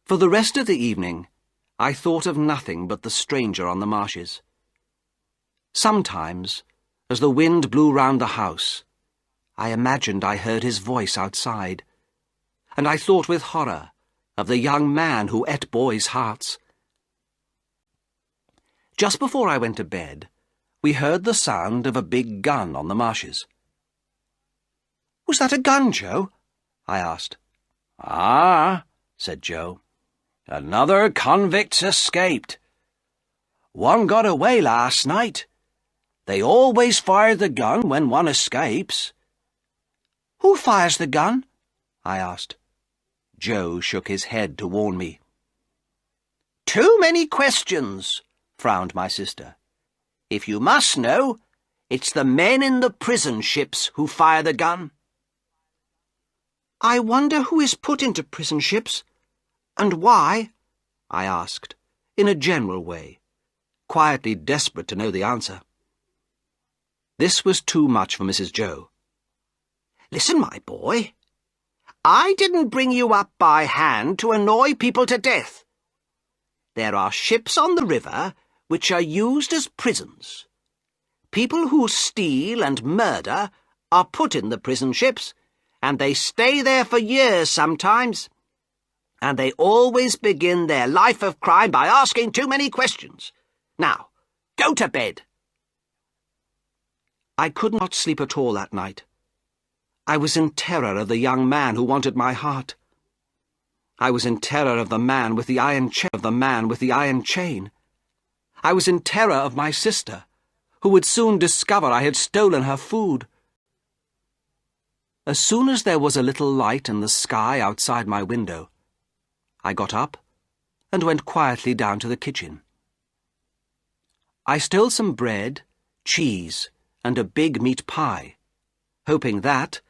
For the rest of the evening, I thought of nothing but the stranger on the marshes. Sometimes, as the wind blew round the house, I imagined I heard his voice outside, and I thought with horror of the young man who ate boys' hearts. Just before I went to bed, we heard the sound of a big gun on the marshes. "Was that a gun, Joe?" I asked. "Ah," said Joe. "Another convict's escaped. One got away last night. They always fire the gun when one escapes." "Who fires the gun?" I asked. Joe shook his head to warn me. "Too many questions," frowned my sister. "If you must know, it's the men in the prison ships who fire the gun." "I wonder who is put into prison ships, and why?" I asked, in a general way, quietly desperate to know the answer. This was too much for Mrs. Joe. "Listen, my boy. I didn't bring you up by hand to annoy people to death. There are ships on the river which are used as prisons. People who steal and murder are put in the prison ships, and they stay there for years sometimes. And they always begin their life of crime by asking too many questions. Now, go to bed." I could not sleep at all that night. I was in terror of the young man who wanted my heart. I was in terror of the man with the iron chain. I was in terror of my sister, who would soon discover I had stolen her food. As soon as there was a little light in the sky outside my window, I got up and went quietly down to the kitchen. I stole some bread, cheese, and a big meat pie, hoping that,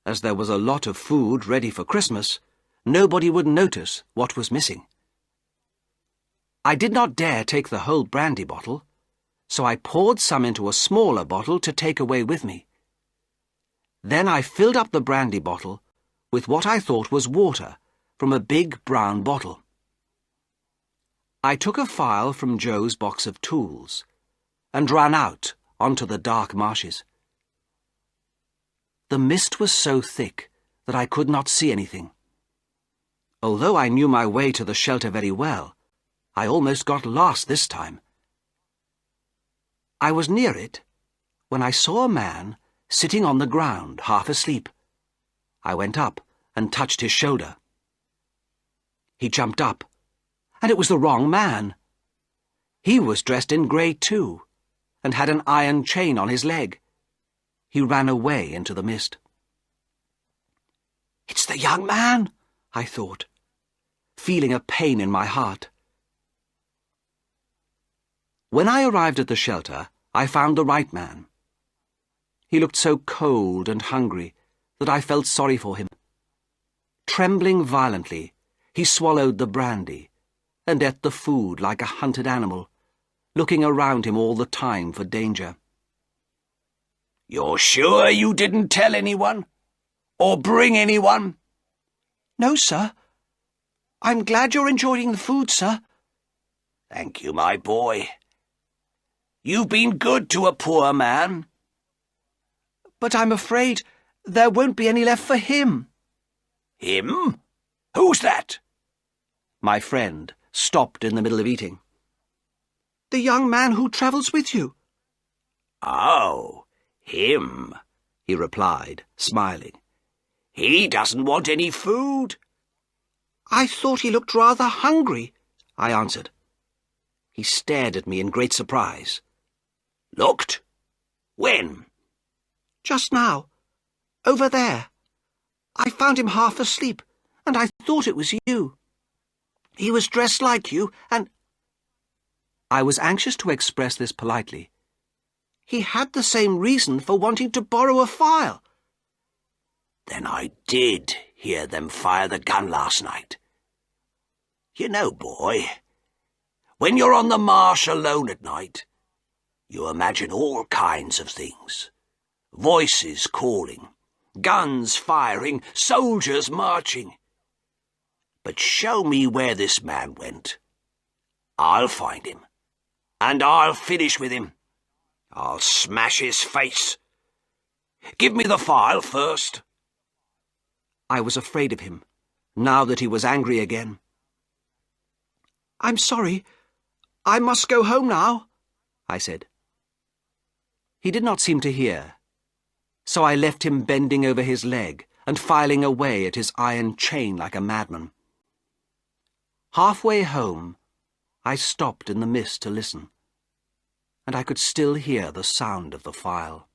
as there was a lot of food ready for Christmas, nobody would notice what was missing. I did not dare take the whole brandy bottle, so I poured some into a smaller bottle to take away with me. Then I filled up the brandy bottle with what I thought was water from a big brown bottle. I took a file from Joe's box of tools and ran out onto the dark marshes. The mist was so thick that I could not see anything. Although I knew my way to the shelter very well, I almost got lost this time. I was near it when I saw a man sitting on the ground, half asleep. I went up and touched his shoulder. He jumped up, and it was the wrong man. He was dressed in grey too, and had an iron chain on his leg. He ran away into the mist. "It's the young man," I thought, feeling a pain in my heart. When I arrived at the shelter, I found the right man. He looked so cold and hungry that I felt sorry for him. Trembling violently, he swallowed the brandy and ate the food like a hunted animal, looking around him all the time for danger. "You're sure you didn't tell anyone? Or bring anyone?" "No, sir. I'm glad you're enjoying the food, sir." "Thank you, my boy. You've been good to a poor man." "But I'm afraid there won't be any left for him." "Him? Who's that?" My friend stopped in the middle of eating. "The young man who travels with you." "Oh, him," he replied, smiling. "He doesn't want any food." "I thought he looked rather hungry," I answered. He stared at me in great surprise. "Looked? When?" "Just now. Over there. I found him half asleep, and I thought it was you. He was dressed like you, and—" I was anxious to express this politely. "He had the same reason for wanting to borrow a file." "Then I did hear them fire the gun last night. You know, boy, when you're on the marsh alone at night, you imagine all kinds of things. Voices calling, guns firing, soldiers marching. But show me where this man went. I'll find him, and I'll finish with him. I'll smash his face. Give me the file first. I was afraid of him, now that he was angry again. "I'm sorry. I must go home now," I said. He did not seem to hear, so I left him bending over his leg and filing away at his iron chain like a madman. Halfway home, I stopped in the mist to listen, and I could still hear the sound of the file.